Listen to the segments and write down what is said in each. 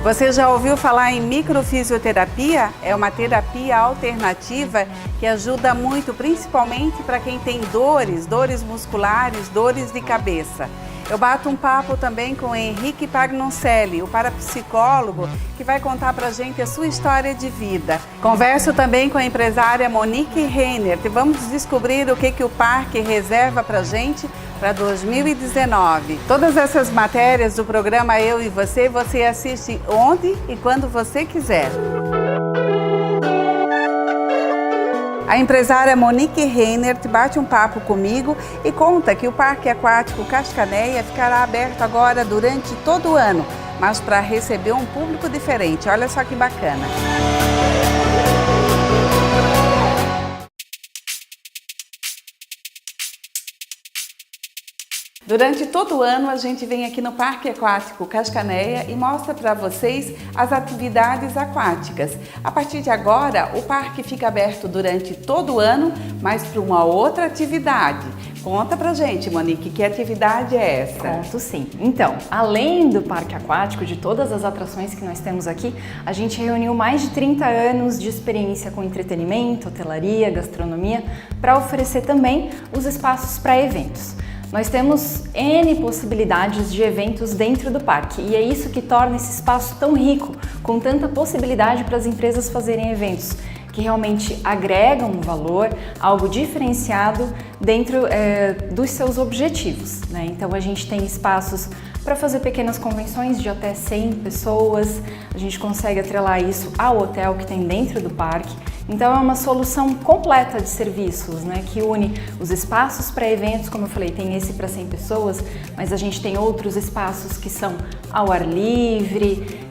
Você já ouviu falar em microfisioterapia? É uma terapia alternativa que ajuda muito, principalmente para quem tem dores musculares, dores de cabeça. Eu bato um papo também com o Henrique Pagnoncelli, o parapsicólogo, que vai contar pra gente a sua história de vida. Converso também com a empresária Monique Reinert e vamos descobrir o que o parque reserva pra gente para 2019. Todas essas matérias do programa Eu e Você assiste onde e quando você quiser. A empresária Monique Reinert bate um papo comigo e conta que o Parque Aquático Cascanéia ficará aberto agora durante todo o ano, mas para receber um público diferente. Olha só que bacana. Durante todo o ano a gente vem aqui no Parque Aquático Cascanéia e mostra para vocês as atividades aquáticas. A partir de agora o parque fica aberto durante todo o ano, mas para uma outra atividade. Conta pra gente, Monique, que atividade é essa? Conto sim. Então, além do parque aquático, de todas as atrações que nós temos aqui, a gente reuniu mais de 30 anos de experiência com entretenimento, hotelaria, gastronomia, para oferecer também os espaços para eventos. Nós temos N possibilidades de eventos dentro do parque e é isso que torna esse espaço tão rico, com tanta possibilidade para as empresas fazerem eventos que realmente agregam um valor, algo diferenciado dentro dos seus objetivos, né? Então a gente tem espaços para fazer pequenas convenções de até 100 pessoas, a gente consegue atrelar isso ao hotel que tem dentro do parque. Então é uma solução completa de serviços, né, que une os espaços para eventos, como eu falei, tem esse para 100 pessoas, mas a gente tem outros espaços que são ao ar livre.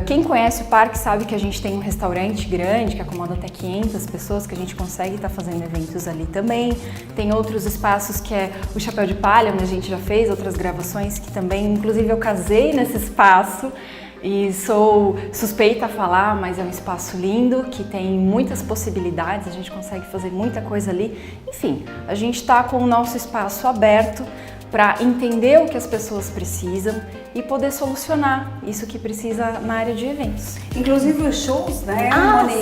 Quem conhece o parque sabe que a gente tem um restaurante grande que acomoda até 500 pessoas, que a gente consegue estar fazendo eventos ali também. Tem outros espaços que é o Chapéu de Palha, onde a gente já fez outras gravações que também, inclusive eu casei nesse espaço. E sou suspeita a falar, mas é um espaço lindo, que tem muitas possibilidades, a gente consegue fazer muita coisa ali. Enfim, a gente está com o nosso espaço aberto para entender o que as pessoas precisam e poder solucionar isso que precisa na área de eventos. Inclusive os shows, né,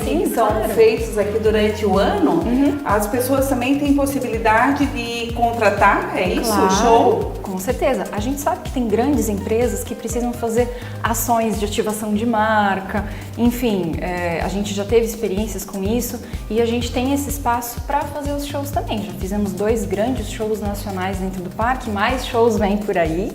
sim, que são feitos aqui durante o ano, as pessoas também têm possibilidade de contratar, é isso? Claro, o show? Com certeza. A gente sabe que tem grandes empresas que precisam fazer ações de ativação de marca, enfim, a gente já teve experiências com isso e a gente tem esse espaço para fazer os shows também. Já fizemos 2 grandes shows nacionais dentro do parque, mais shows vêm por aí,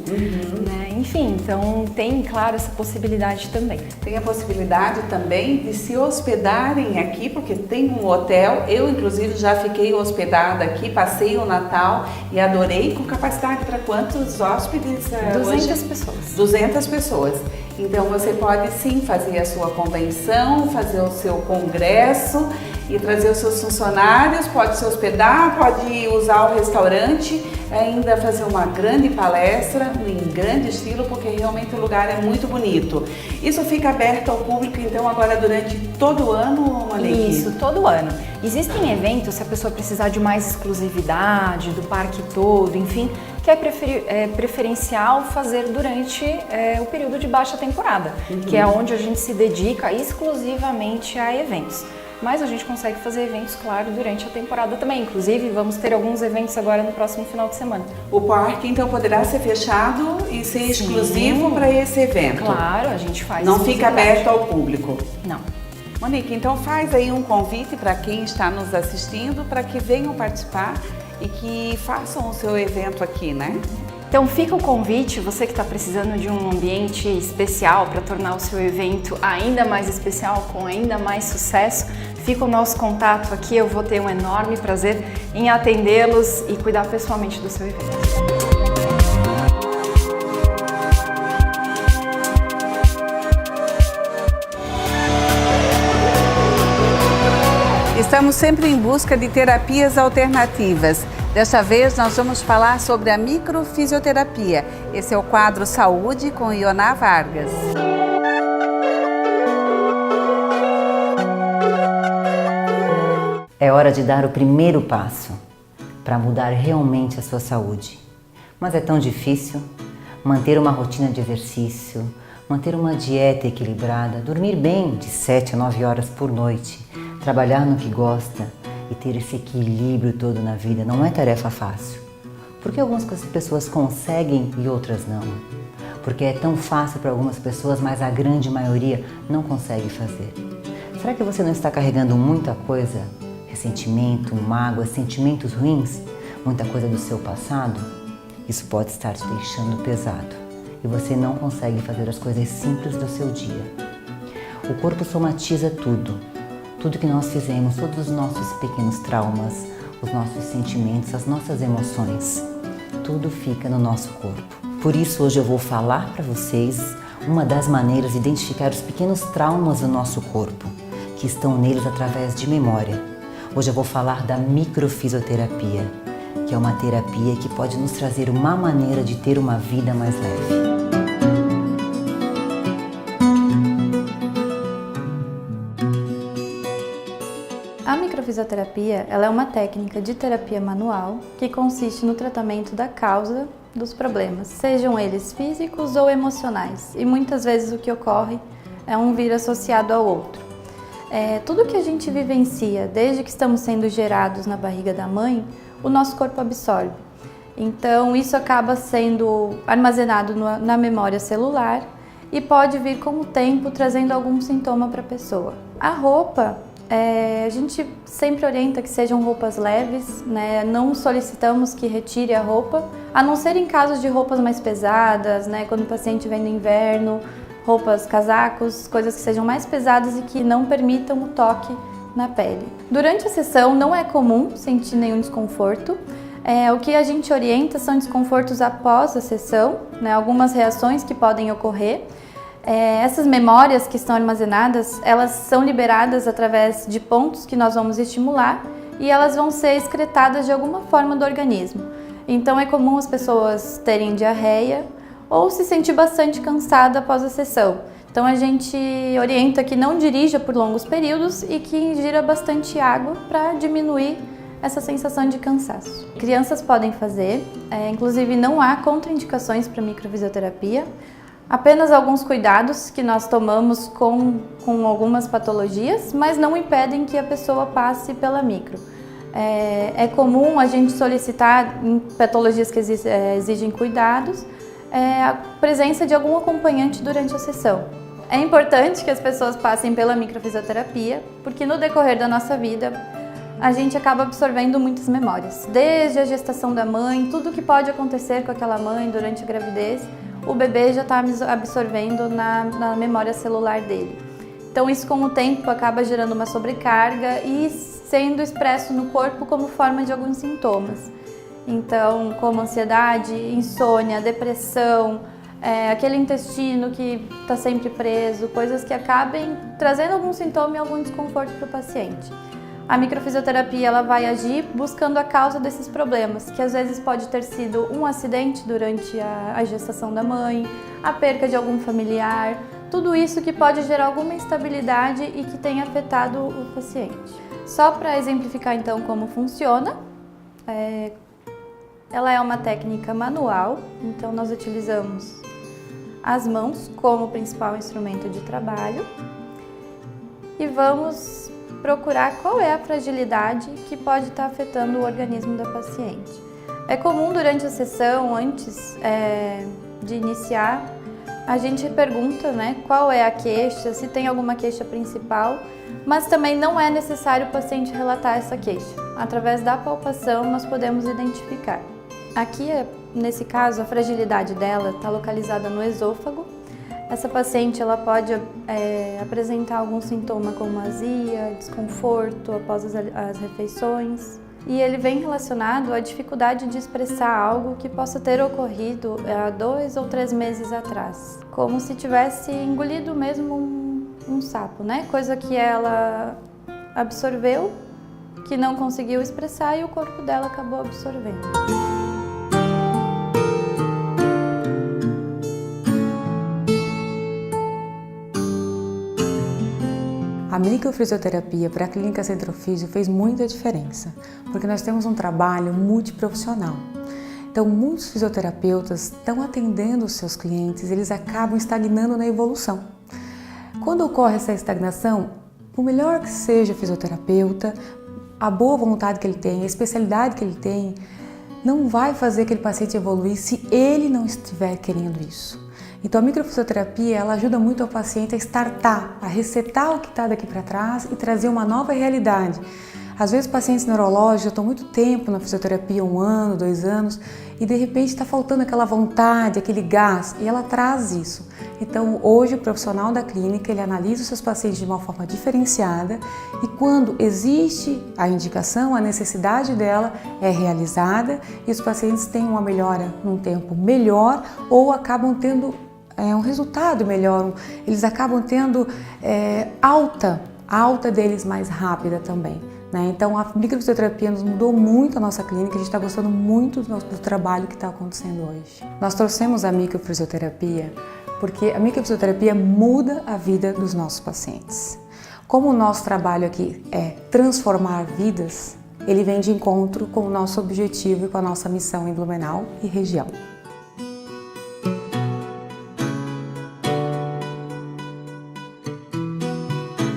né? Enfim, então tem, claro, essa possibilidade também. Tem a possibilidade também de se hospedarem aqui, porque tem um hotel, eu inclusive já fiquei hospedada aqui, passei o Natal e adorei, com capacidade para quantos hóspedes? 200 pessoas. 200 pessoas. Então você pode sim fazer a sua convenção, fazer o seu congresso e trazer os seus funcionários, pode se hospedar, pode usar o restaurante, ainda fazer uma grande palestra em grande estilo, porque realmente o lugar é muito bonito. Isso fica aberto ao público então agora durante todo o ano, Monique? Isso, todo ano. Existem eventos, se a pessoa precisar de mais exclusividade, do parque todo, enfim, que é preferencial fazer durante o período de baixa temporada, que é onde a gente se dedica exclusivamente a eventos. Mas a gente consegue fazer eventos, claro, durante a temporada também. Inclusive, vamos ter alguns eventos agora no próximo final de semana. O parque, então, poderá ser fechado e ser exclusivo para esse evento? Claro, a gente faz. Não fica aberto ao público? Não. Monique, então faz aí um convite para quem está nos assistindo, para que venham participar e que façam o seu evento aqui, né? Então fica o convite, você que está precisando de um ambiente especial para tornar o seu evento ainda mais especial, com ainda mais sucesso, fica o nosso contato aqui, eu vou ter um enorme prazer em atendê-los e cuidar pessoalmente do seu evento. Estamos sempre em busca de terapias alternativas. Desta vez nós vamos falar sobre a microfisioterapia. Esse é o quadro Saúde com Ioná Vargas. É hora de dar o primeiro passo para mudar realmente a sua saúde. Mas é tão difícil manter uma rotina de exercício, manter uma dieta equilibrada, dormir bem de 7 a 9 horas por noite, trabalhar no que gosta e ter esse equilíbrio todo na vida não é tarefa fácil. Porque algumas pessoas conseguem e outras não. Porque é tão fácil para algumas pessoas, mas a grande maioria não consegue fazer. Será que você não está carregando muita coisa? Ressentimento, mágoa, sentimentos ruins? Muita coisa do seu passado? Isso pode estar te deixando pesado e você não consegue fazer as coisas simples do seu dia. O corpo somatiza tudo. Tudo que nós fizemos, todos os nossos pequenos traumas, os nossos sentimentos, as nossas emoções, tudo fica no nosso corpo. Por isso hoje eu vou falar para vocês uma das maneiras de identificar os pequenos traumas do nosso corpo, que estão neles através de memória. Hoje eu vou falar da microfisioterapia, que é uma terapia que pode nos trazer uma maneira de ter uma vida mais leve. A microfisioterapia, ela é uma técnica de terapia manual que consiste no tratamento da causa dos problemas, sejam eles físicos ou emocionais, e muitas vezes o que ocorre é um vir associado ao outro. Tudo que a gente vivencia desde que estamos sendo gerados na barriga da mãe, o nosso corpo absorve. Então isso acaba sendo armazenado na memória celular e pode vir com o tempo trazendo algum sintoma para a pessoa. A roupa, a gente sempre orienta que sejam roupas leves, né? Não solicitamos que retire a roupa, a não ser em casos de roupas mais pesadas, né? Quando o paciente vem no inverno, roupas, casacos, coisas que sejam mais pesadas e que não permitam o toque na pele. Durante a sessão não é comum sentir nenhum desconforto. O que a gente orienta são desconfortos após a sessão, né? Algumas reações que podem ocorrer. Essas memórias que estão armazenadas, elas são liberadas através de pontos que nós vamos estimular e elas vão ser excretadas de alguma forma do organismo. Então é comum as pessoas terem diarreia ou se sentir bastante cansada após a sessão. Então a gente orienta que não dirija por longos períodos e que ingira bastante água para diminuir essa sensação de cansaço. Crianças podem fazer, inclusive não há contraindicações para microfisioterapia. Apenas alguns cuidados que nós tomamos com algumas patologias, mas não impedem que a pessoa passe pela micro. É comum a gente solicitar em patologias que exigem cuidados, a presença de algum acompanhante durante a sessão. É importante que as pessoas passem pela microfisioterapia, porque no decorrer da nossa vida a gente acaba absorvendo muitas memórias. Desde a gestação da mãe, tudo que pode acontecer com aquela mãe durante a gravidez, o bebê já está absorvendo na memória celular dele. Então isso com o tempo acaba gerando uma sobrecarga e sendo expresso no corpo como forma de alguns sintomas. Então, como ansiedade, insônia, depressão, aquele intestino que está sempre preso, coisas que acabem trazendo algum sintoma e algum desconforto para o paciente. A microfisioterapia ela vai agir buscando a causa desses problemas, que às vezes pode ter sido um acidente durante a gestação da mãe, a perca de algum familiar, tudo isso que pode gerar alguma instabilidade e que tenha afetado o paciente. Só para exemplificar então como funciona, ela é uma técnica manual, então nós utilizamos as mãos como principal instrumento de trabalho e vamos procurar qual é a fragilidade que pode estar afetando o organismo da paciente. É comum durante a sessão, antes de iniciar, a gente pergunta, né, qual é a queixa, se tem alguma queixa principal, mas também não é necessário o paciente relatar essa queixa. Através da palpação nós podemos identificar. Aqui, nesse caso, a fragilidade dela está localizada no esôfago. Essa paciente ela pode apresentar algum sintoma como azia, desconforto após as refeições. E ele vem relacionado à dificuldade de expressar algo que possa ter ocorrido há 2 ou 3 meses atrás. Como se tivesse engolido mesmo um sapo, né? Coisa que ela absorveu, que não conseguiu expressar e o corpo dela acabou absorvendo. A microfisioterapia para a Clínica Centrofísio fez muita diferença, porque nós temos um trabalho multiprofissional. Então, muitos fisioterapeutas estão atendendo os seus clientes, eles acabam estagnando na evolução. Quando ocorre essa estagnação, por melhor que seja o fisioterapeuta, a boa vontade que ele tem, a especialidade que ele tem, não vai fazer aquele paciente evoluir se ele não estiver querendo isso. Então a microfisioterapia ela ajuda muito o paciente a startar, a resetar o que está daqui para trás e trazer uma nova realidade. Às vezes pacientes neurológicos já estão muito tempo na fisioterapia, 1 ano, 2 anos, e de repente está faltando aquela vontade, aquele gás, e ela traz isso. Então hoje o profissional da clínica ele analisa os seus pacientes de uma forma diferenciada e quando existe a indicação, a necessidade dela é realizada e os pacientes têm uma melhora num tempo melhor ou acabam tendo um resultado melhor, eles acabam tendo alta deles mais rápida também. Né? Então a microfisioterapia nos mudou muito a nossa clínica, a gente está gostando muito do trabalho que está acontecendo hoje. Nós trouxemos a microfisioterapia porque a microfisioterapia muda a vida dos nossos pacientes. Como o nosso trabalho aqui é transformar vidas, ele vem de encontro com o nosso objetivo e com a nossa missão em Blumenau e região.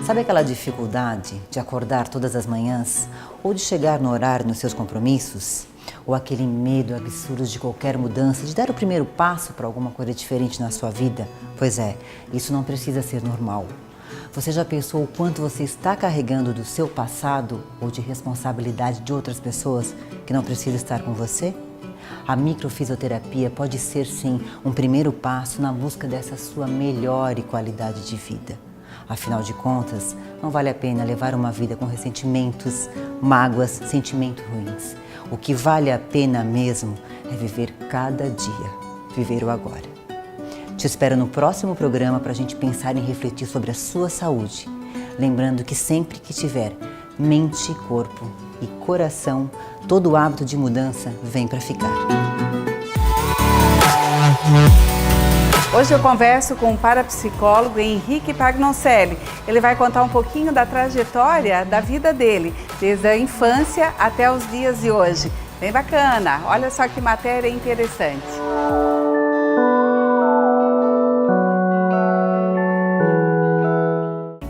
Sabe aquela dificuldade de acordar todas as manhãs ou de chegar no horário nos seus compromissos? Ou aquele medo absurdo de qualquer mudança, de dar o primeiro passo para alguma coisa diferente na sua vida? Pois é, isso não precisa ser normal. Você já pensou o quanto você está carregando do seu passado ou de responsabilidade de outras pessoas que não precisa estar com você? A microfisioterapia pode ser sim um primeiro passo na busca dessa sua melhor e qualidade de vida. Afinal de contas, não vale a pena levar uma vida com ressentimentos, mágoas, sentimentos ruins. O que vale a pena mesmo é viver cada dia, viver o agora. Te espero no próximo programa para a gente pensar e refletir sobre a sua saúde. Lembrando que sempre que tiver mente, corpo e coração, todo hábito de mudança vem para ficar. Hoje eu converso com o parapsicólogo Henrique Pagnoncelli. Ele vai contar um pouquinho da trajetória da vida dele, desde a infância até os dias de hoje. Bem bacana, olha só que matéria interessante.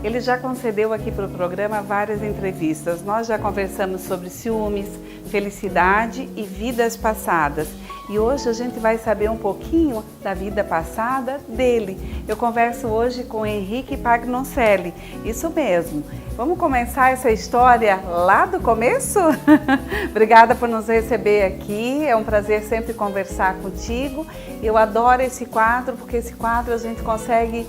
Ele já concedeu aqui para o programa várias entrevistas. Nós já conversamos sobre ciúmes, felicidade e vidas passadas. E hoje a gente vai saber um pouquinho da vida passada dele. Eu converso hoje com Henrique Pagnoncelli. Isso mesmo. Vamos começar essa história lá do começo? Obrigada por nos receber aqui. É um prazer sempre conversar contigo. Eu adoro esse quadro, porque esse quadro a gente consegue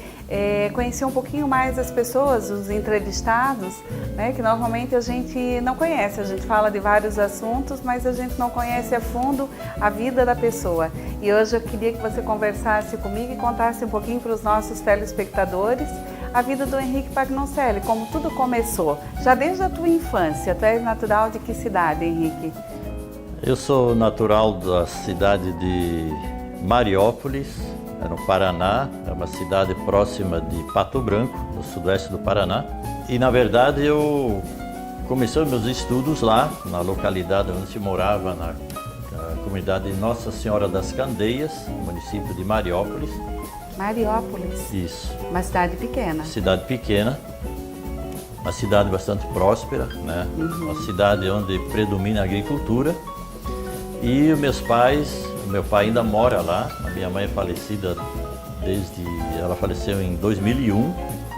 conhecer um pouquinho mais as pessoas, os entrevistados, né, que normalmente a gente não conhece. A gente fala de vários assuntos, mas a gente não conhece a fundo a vida da pessoa. E hoje eu queria que você conversasse comigo e contasse um pouquinho para os nossos telespectadores a vida do Henrique Pagnoncelli, como tudo começou, já desde a tua infância. Tu és natural de que cidade, Henrique? Eu sou natural da cidade de Mariópolis, no Paraná, é uma cidade próxima de Pato Branco, no sudoeste do Paraná. E na verdade eu comecei meus estudos lá, na localidade onde se morava, na comunidade Nossa Senhora das Candeias, no município de Mariópolis. Mariópolis? Isso. Uma cidade pequena. Cidade pequena, uma cidade bastante próspera, né? Uma cidade onde predomina a agricultura. E os meus pais, meu pai ainda mora lá, a minha mãe é falecida ela faleceu em 2001,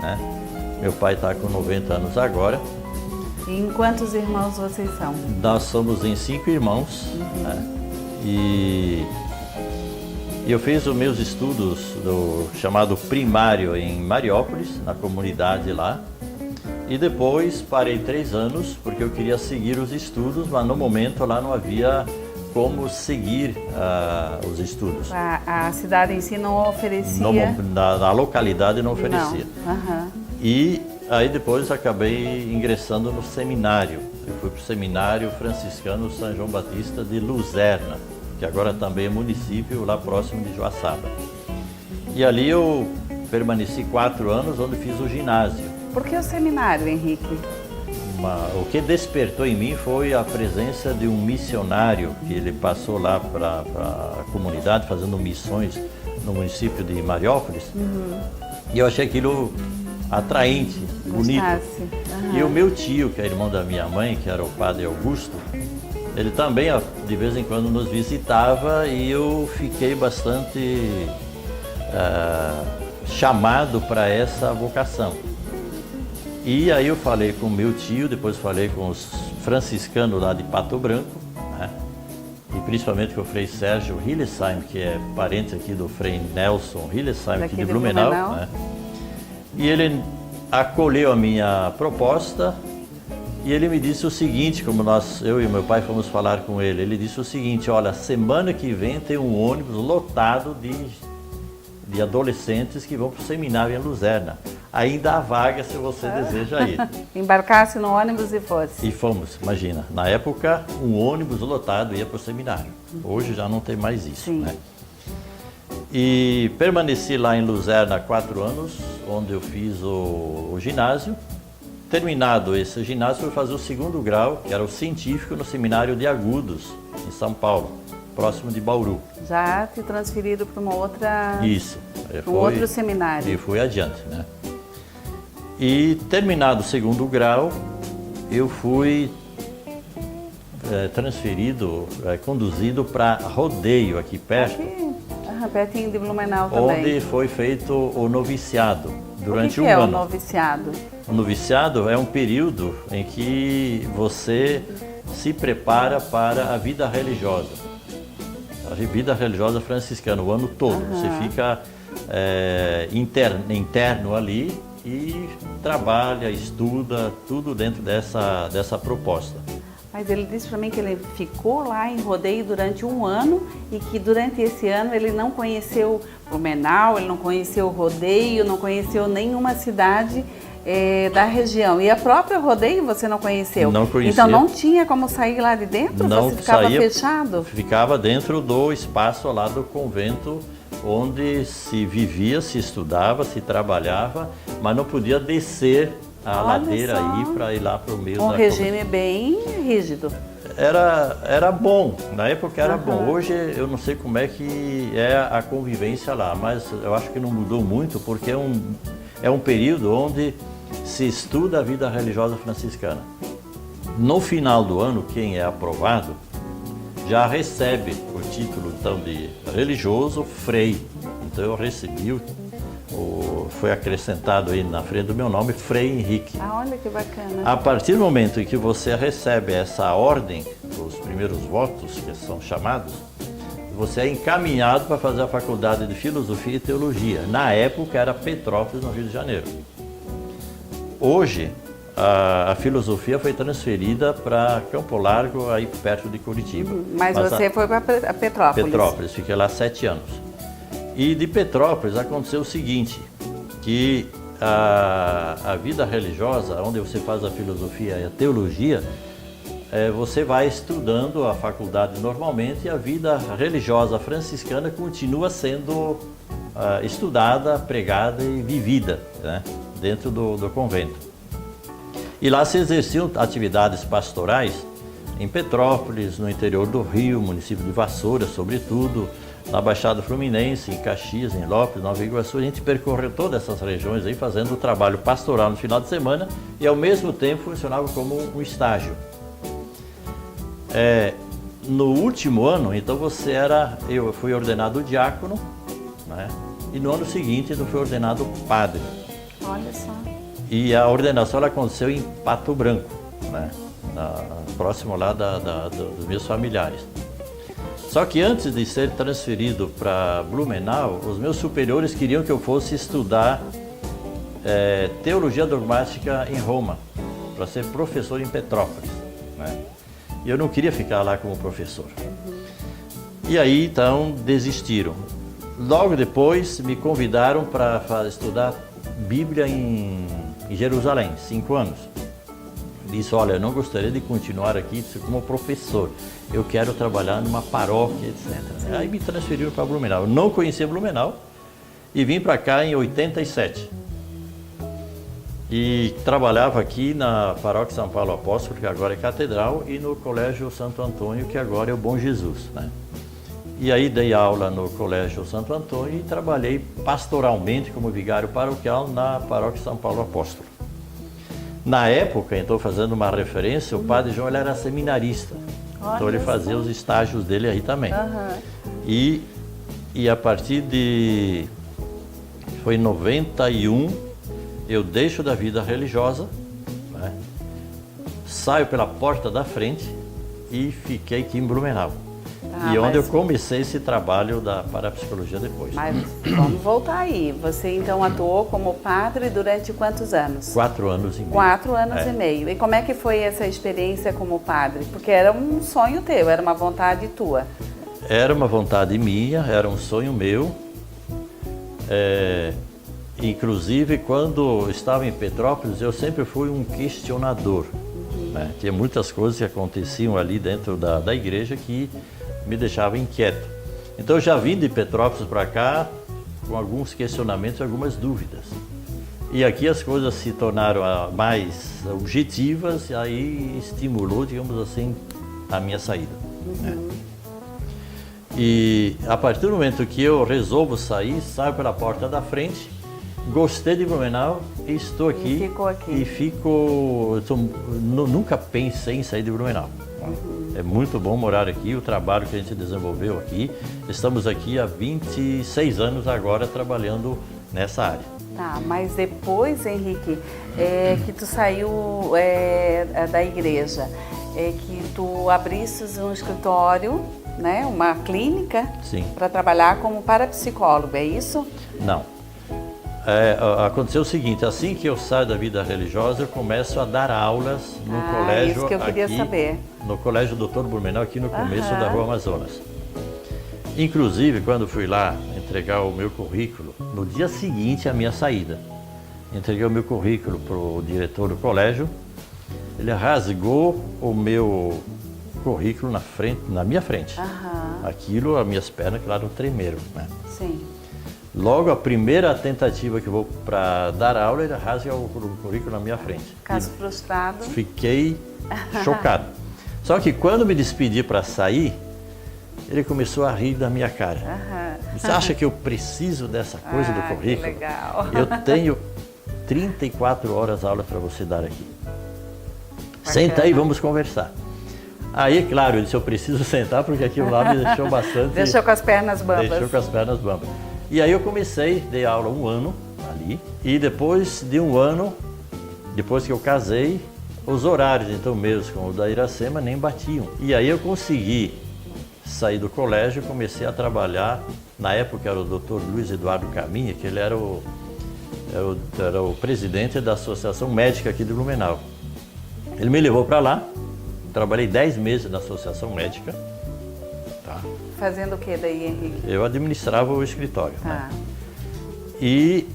né? Meu pai está com 90 anos agora. E em quantos irmãos vocês são? Nós somos em 5 irmãos, né? E eu fiz os meus estudos do chamado primário em Mariópolis, na comunidade lá. E depois parei 3 anos, porque eu queria seguir os estudos, mas no momento lá não havia como seguir os estudos. A cidade em si não oferecia? Na localidade não oferecia. Não. Uhum. E aí depois acabei ingressando no seminário, eu fui para o Seminário Franciscano São João Batista de Luzerna, que agora também é município lá próximo de Joaçaba. E ali eu permaneci 4 anos, onde fiz o ginásio. Por que o seminário, Henrique? O que despertou em mim foi a presença de um missionário que ele passou lá para a comunidade, fazendo missões no município de Mariópolis. E eu achei aquilo atraente, bonito. E o meu tio, que é irmão da minha mãe, que era o padre Augusto, ele também de vez em quando nos visitava e eu fiquei bastante chamado para essa vocação. E aí eu falei com o meu tio, depois falei com os franciscanos lá de Pato Branco, né? E principalmente com o Frei Sérgio Hillesheim, que é parente aqui do Frei Nelson Hillesheim, aqui de Blumenau. Né? E ele acolheu a minha proposta e ele me disse o seguinte, como eu e meu pai fomos falar com ele disse o seguinte: olha, semana que vem tem um ônibus lotado de adolescentes que vão para o seminário em Luzerna. Ainda há vaga se você deseja ir. Embarcasse no ônibus e fosse. E fomos, imagina. Na época, um ônibus lotado ia para o seminário. Hoje já não tem mais isso. Né? E permaneci lá em Luzerna 4 anos, onde eu fiz o ginásio. Terminado esse ginásio, fui fazer o 2º grau, que era o científico, no Seminário de Agudos, em São Paulo, próximo de Bauru. Já te transferido para uma outra... Isso. Um outro seminário. E fui adiante, né? E terminado o 2º grau, eu fui conduzido para Rodeio, aqui perto. Pertinho de Blumenau também. Onde foi feito o noviciado durante um ano. O que é o noviciado? O noviciado é um período em que você se prepara para a vida religiosa. A vida religiosa franciscana, o ano todo. Você fica interno ali e trabalha, estuda, tudo dentro dessa proposta. Mas ele disse para mim que ele ficou lá em Rodeio durante um ano e que durante esse ano ele não conheceu Blumenau, ele não conheceu Rodeio, não conheceu nenhuma cidade da região. E a própria Rodeio você não conheceu? Não conhecia. Então não tinha como sair lá de dentro? Não, você ficava fechado? Ficava dentro do espaço lá do convento, onde se vivia, se estudava, se trabalhava, mas não podia descer a ladeira aí para ir lá para o meio da regime bem rígido. Era bom, na época era bom. Hoje eu não sei como é que é a convivência lá, mas eu acho que não mudou muito, porque é um período onde se estuda a vida religiosa franciscana. No final do ano, quem é aprovado já recebe o título então de religioso frei. Então eu recebi, foi acrescentado aí na frente do meu nome, Frei Henrique. Olha que bacana. A partir do momento em que você recebe essa ordem, os primeiros votos que são chamados, você é encaminhado para fazer a faculdade de Filosofia e Teologia. Na época era Petrópolis, no Rio de Janeiro. Hoje, a filosofia foi transferida para Campo Largo, aí perto de Curitiba. Mas você foi para Petrópolis? Petrópolis, fiquei lá 7 anos. E de Petrópolis aconteceu o seguinte, que a vida religiosa, onde você faz a filosofia e a teologia, você vai estudando a faculdade normalmente e a vida religiosa franciscana continua sendo estudada, pregada e vivida, né, dentro do convento. E lá se exerciam atividades pastorais em Petrópolis, no interior do Rio, município de Vassoura, sobretudo, na Baixada Fluminense, em Caxias, em Lopes, Nova Iguaçu. A gente percorreu todas essas regiões aí, fazendo o trabalho pastoral no final de semana e ao mesmo tempo funcionava como um estágio. No último ano, então eu fui ordenado diácono, né? E no ano seguinte eu fui ordenado padre. Olha só. E a ordenação ela aconteceu em Pato Branco, né? Próximo lá dos meus familiares. Só que antes de ser transferido para Blumenau, os meus superiores queriam que eu fosse estudar teologia dogmática em Roma, para ser professor em Petrópolis, né? E eu não queria ficar lá como professor. E aí, então, desistiram. Logo depois, me convidaram para estudar Bíblia em Jerusalém, 5 anos. disse, olha, eu não gostaria de continuar aqui como professor, eu quero trabalhar numa paróquia, etc. Aí me transferiram para Blumenau. Eu não conhecia Blumenau e vim para cá em 87. E trabalhava aqui na Paróquia São Paulo Apóstolo, que agora é Catedral, e no Colégio Santo Antônio, que agora é o Bom Jesus, né? E aí dei aula no Colégio Santo Antônio e trabalhei pastoralmente como vigário paroquial na Paróquia São Paulo Apóstolo. Na época, então fazendo uma referência, o Padre João ele era seminarista. Então ele fazia os estágios dele aí também. E a partir de... foi em 91, eu deixo da vida religiosa, né? Saio pela porta da frente e fiquei aqui em Blumenau. E onde eu comecei esse trabalho da parapsicologia depois. Mas vamos voltar aí. Você então atuou como padre durante quantos anos? 4 anos e meio. 4 anos e meio. E como é que foi essa experiência como padre? Porque era um sonho teu, era uma vontade tua. Era uma vontade minha, era um sonho meu. Inclusive, quando estava em Petrópolis, eu sempre fui um questionador. Né? Tinha muitas coisas que aconteciam ali dentro da igreja que me deixavam inquieto. Então, eu já vim de Petrópolis para cá com alguns questionamentos e algumas dúvidas. E aqui as coisas se tornaram mais objetivas e aí estimulou, digamos assim, a minha saída. Né? E a partir do momento que eu resolvo sair, saio pela porta da frente, gostei de Blumenau e estou aqui. E ficou aqui. E nunca pensei em sair de Blumenau. É muito bom morar aqui, o trabalho que a gente desenvolveu aqui. Estamos aqui há 26 anos agora trabalhando nessa área. Tá, mas depois, Henrique, que tu saiu da igreja, que tu abristes um escritório, né, uma clínica, para trabalhar como parapsicólogo, é isso? Não. Aconteceu o seguinte, assim que eu saio da vida religiosa, eu começo a dar aulas no colégio isso que eu queria aqui, saber. No Colégio Dr. Blumenau, aqui no começo da Rua Amazonas. Inclusive, quando fui lá entregar o meu currículo, no dia seguinte à minha saída, entreguei o meu currículo para o diretor do colégio, ele rasgou o meu currículo na minha frente. Aquilo, as minhas pernas, claro, tremeram, né? Sim. Logo, a primeira tentativa que eu vou para dar aula, ele rasga o currículo na minha frente. Caso frustrado. Fiquei chocado. Só que quando me despedi para sair, ele começou a rir da minha cara. Você acha que eu preciso dessa coisa do currículo? Que legal. Eu tenho 34 horas aula para você dar aqui. Senta aí, vamos conversar. Aí, claro, eu disse, eu preciso sentar porque aquilo lá me deixou bastante... Deixou com as pernas bambas. Deixou com as pernas bambas. E aí eu comecei, dei aula 1 ano ali, e depois de 1 ano, depois que eu casei, os horários então meus com o da Iracema nem batiam. E aí eu consegui sair do colégio e comecei a trabalhar, na época era o Dr. Luiz Eduardo Caminha, que ele era o presidente da Associação Médica aqui de Blumenau. Ele me levou para lá, trabalhei 10 meses na Associação Médica. Tá? Fazendo o que daí, Henrique? Eu administrava o escritório. Né? E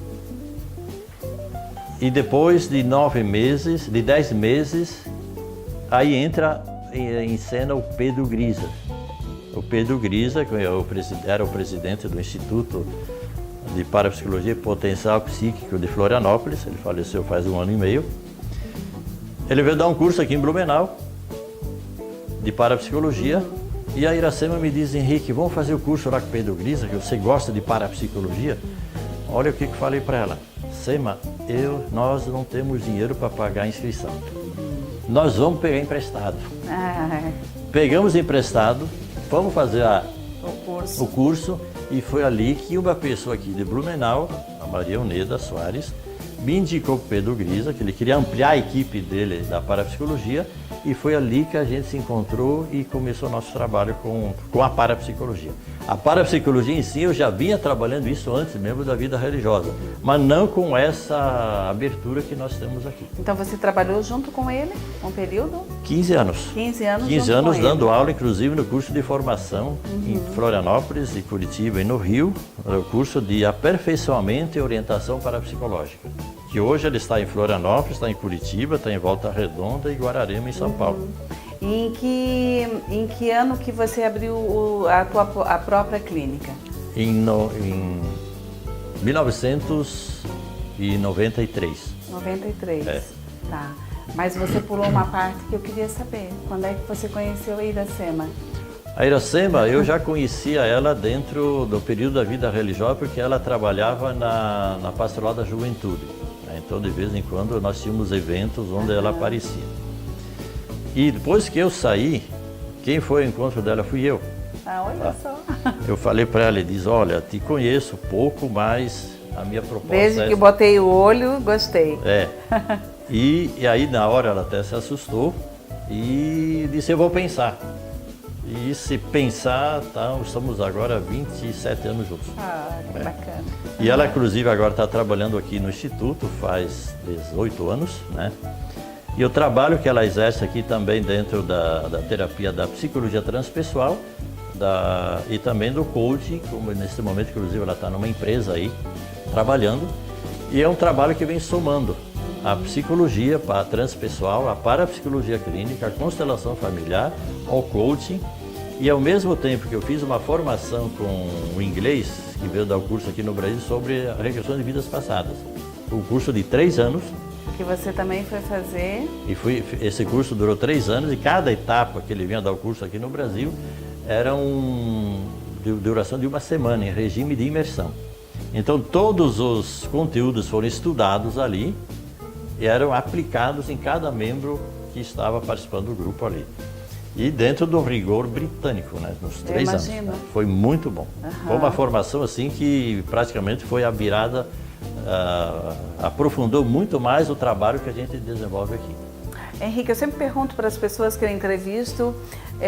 depois de 9 meses, de 10 meses, aí entra em cena o Pedro Grisa. O Pedro Grisa, que era o presidente do Instituto de Parapsicologia e Potencial Psíquico de Florianópolis, ele faleceu faz 1 ano e meio. Ele veio dar um curso aqui em Blumenau, de parapsicologia, e a Iracema me diz, Henrique, vamos fazer o curso lá com o Pedro Grisa, que você gosta de parapsicologia? Olha o que eu falei para ela. Sema, nós não temos dinheiro para pagar a inscrição. Nós vamos pegar emprestado. Pegamos emprestado, fomos fazer o curso, e foi ali que uma pessoa aqui de Blumenau, a Maria Uneda Soares, me indicou para o Pedro Grisa, que ele queria ampliar a equipe dele da parapsicologia, e foi ali que a gente se encontrou e começou o nosso trabalho com a parapsicologia. A parapsicologia em si, eu já vinha trabalhando isso antes mesmo da vida religiosa, mas não com essa abertura que nós temos aqui. Então você trabalhou junto com ele um período? 15 anos. 15 anos 15 anos dando aula, inclusive no curso de formação em Florianópolis, em Curitiba e no Rio, o curso de aperfeiçoamento e orientação parapsicológica. que hoje ele está em Florianópolis, está em Curitiba, está em Volta Redonda e Guararema, em São Paulo. E em que ano que você abriu a própria clínica? Em 1993. 93. É. Tá. Mas você pulou uma parte que eu queria saber. Quando é que você conheceu a Iracema? A Iracema, eu já conhecia ela dentro do período da vida religiosa, porque ela trabalhava na Pastoral da Juventude. Então, de vez em quando, nós tínhamos eventos onde ela aparecia. E depois que eu saí, quem foi ao encontro dela fui eu. Olha só. Eu falei para ela, ele diz, olha, te conheço pouco, mas a minha proposta Desde é... que botei o olho, gostei. É. E aí, na hora, ela até se assustou e disse, eu vou pensar. E se pensar, tá, estamos agora 27 anos juntos. Que bacana. E ela, inclusive, agora está trabalhando aqui no Instituto, faz 18 anos, né? E o trabalho que ela exerce aqui também dentro da terapia da psicologia transpessoal e também do coaching, como nesse momento, inclusive, ela está numa empresa aí, trabalhando. E é um trabalho que vem somando a psicologia para a transpessoal, a parapsicologia clínica, a constelação familiar, ao coaching. E ao mesmo tempo que eu fiz uma formação com o inglês, que veio dar o curso aqui no Brasil, sobre a regressão de vidas passadas. Um curso de 3 anos. Que você também foi fazer. E esse curso durou 3 anos e cada etapa que ele vinha dar o curso aqui no Brasil era de duração de 1 semana, em regime de imersão. Então todos os conteúdos foram estudados ali e eram aplicados em cada membro que estava participando do grupo ali. E dentro do rigor britânico, né, nos 3 anos. Né? Foi muito bom. Foi uma formação assim que praticamente foi a virada, aprofundou muito mais o trabalho que a gente desenvolve aqui. Henrique, eu sempre pergunto para as pessoas que eu entrevisto,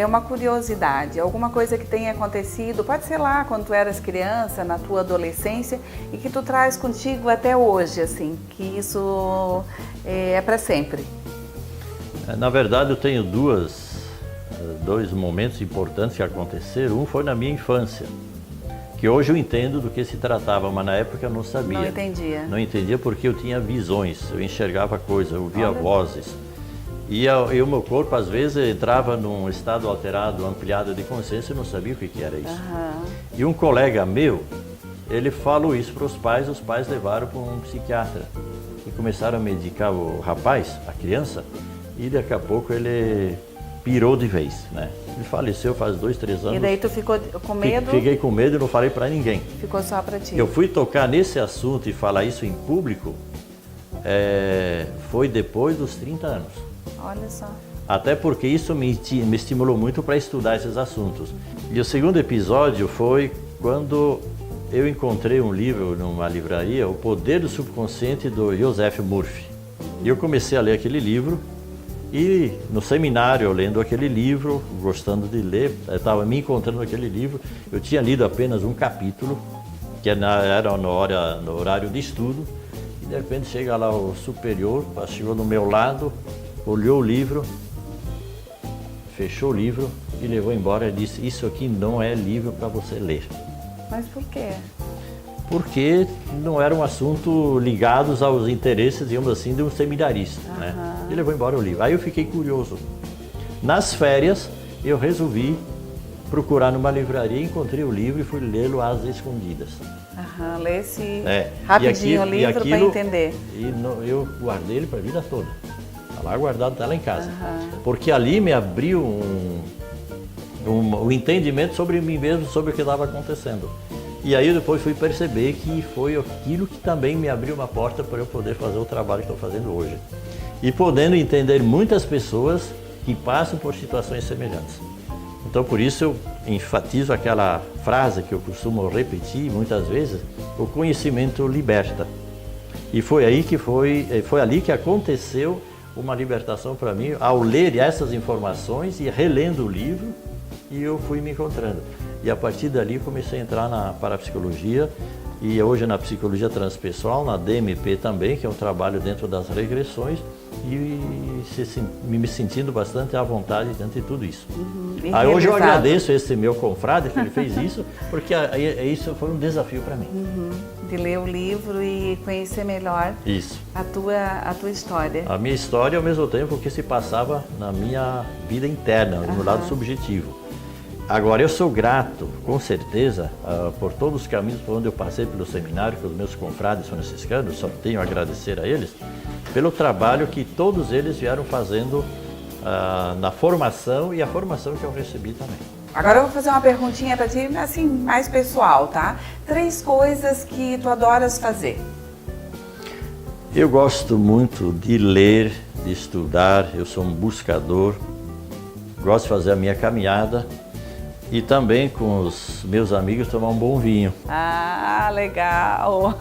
uma curiosidade, alguma coisa que tenha acontecido, pode ser lá quando tu eras criança, na tua adolescência, e que tu traz contigo até hoje, assim, que isso é para sempre. Na verdade, eu tenho dois momentos importantes que aconteceram. Um foi na minha infância, que hoje eu entendo do que se tratava, mas na época eu não sabia. Não entendia. Não entendia porque eu tinha visões, eu enxergava coisas, eu ouvia vozes. E o meu corpo, às vezes, entrava num estado alterado, ampliado de consciência e não sabia o que era isso. E um colega meu, ele falou isso para os pais levaram para um psiquiatra. E começaram a medicar o rapaz, a criança, e daqui a pouco ele pirou de vez, né? Ele faleceu faz 2, 3 anos. E daí tu ficou com medo? Fiquei com medo e não falei para ninguém. Ficou só para ti. Eu fui tocar nesse assunto e falar isso em público, foi depois dos 30 anos. Olha só. Até porque isso me estimulou muito para estudar esses assuntos. E o segundo episódio foi quando eu encontrei um livro numa livraria, O Poder do Subconsciente, do Joseph Murphy. E eu comecei a ler aquele livro. E no seminário, eu lendo aquele livro, gostando de ler, eu estava me encontrando naquele livro, eu tinha lido apenas um capítulo, que era no horário de estudo, e de repente chega lá o superior, chegou do meu lado, olhou o livro, fechou o livro e levou embora e disse, isso aqui não é livro para você ler. Mas por quê? Porque não era um assunto ligados aos interesses, digamos assim, de um seminarista, né? E levou embora o livro. Aí eu fiquei curioso. Nas férias, eu resolvi procurar numa livraria, encontrei o livro e fui lê-lo às escondidas. Lê-se rapidinho o livro para entender. Eu guardei ele para a vida toda. Está lá guardado, está lá em casa. Porque ali me abriu um entendimento sobre mim mesmo, sobre o que estava acontecendo. E aí depois fui perceber que foi aquilo que também me abriu uma porta para eu poder fazer o trabalho que estou fazendo hoje. E podendo entender muitas pessoas que passam por situações semelhantes. Então por isso eu enfatizo aquela frase que eu costumo repetir muitas vezes, o conhecimento liberta. E foi ali que aconteceu uma libertação para mim, ao ler essas informações e relendo o livro, e eu fui me encontrando. E a partir dali comecei a entrar na parapsicologia e hoje na psicologia transpessoal, na DMP também, que é um trabalho dentro das regressões, e me sentindo bastante à vontade diante de tudo isso. E Hoje eu realizado. agradeço esse meu confrade que ele fez isso, porque isso foi um desafio para mim. De ler o livro e conhecer melhor Isso. a tua história. A minha história, ao mesmo tempo, que se passava na minha vida interna, no meu lado subjetivo. Agora, eu sou grato, com certeza, por todos os caminhos por onde eu passei pelo seminário, pelos meus confrades franciscanos, só tenho a agradecer a eles, pelo trabalho que todos eles vieram fazendo na formação e a formação que eu recebi também. Agora eu vou fazer uma perguntinha para ti, assim, mais pessoal, tá? 3 coisas que tu adoras fazer. Eu gosto muito de ler, de estudar, eu sou um buscador, gosto de fazer a minha caminhada e também com os meus amigos tomar um bom vinho. Ah, legal!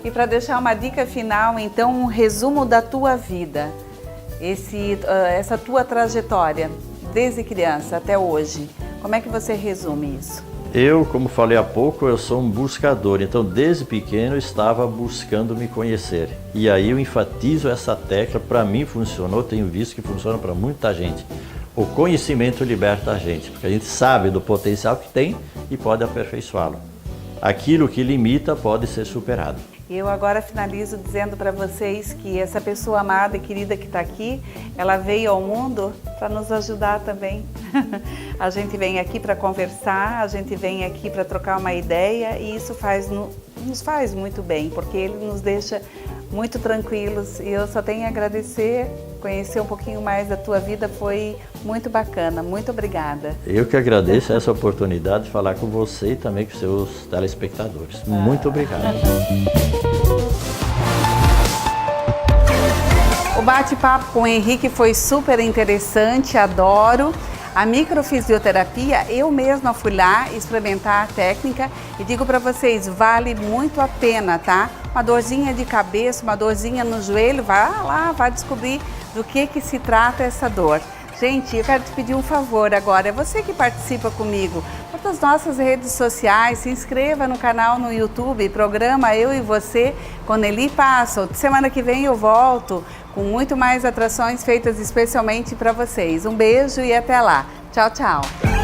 E para deixar uma dica final, então, um resumo da tua vida, essa tua trajetória, desde criança até hoje, como é que você resume isso? Eu, como falei há pouco, eu sou um buscador, então desde pequeno eu estava buscando me conhecer. E aí eu enfatizo essa tecla, para mim funcionou, tenho visto que funciona para muita gente. O conhecimento liberta a gente, porque a gente sabe do potencial que tem e pode aperfeiçoá-lo. Aquilo que limita pode ser superado. Eu agora finalizo dizendo para vocês que essa pessoa amada e querida que está aqui, ela veio ao mundo para nos ajudar também. A gente vem aqui para conversar, a gente vem aqui para trocar uma ideia e isso nos faz muito bem, porque ele nos deixa muito tranquilos e eu só tenho a agradecer. Conhecer um pouquinho mais da tua vida foi muito bacana. Muito obrigada. Eu que agradeço essa oportunidade de falar com você e também com seus telespectadores. Muito obrigado. O bate-papo com o Henrique foi super interessante, adoro. A microfisioterapia, eu mesma fui lá experimentar a técnica e digo para vocês, vale muito a pena, tá? Uma dorzinha de cabeça, uma dorzinha no joelho, vai lá, vai descobrir do que se trata essa dor. Gente, eu quero te pedir um favor agora, é você que participa comigo, para as nossas redes sociais, se inscreva no canal no YouTube, programa Eu e Você com Nelly Passo. Semana que vem eu volto com muito mais atrações feitas especialmente para vocês. Um beijo e até lá. Tchau, tchau.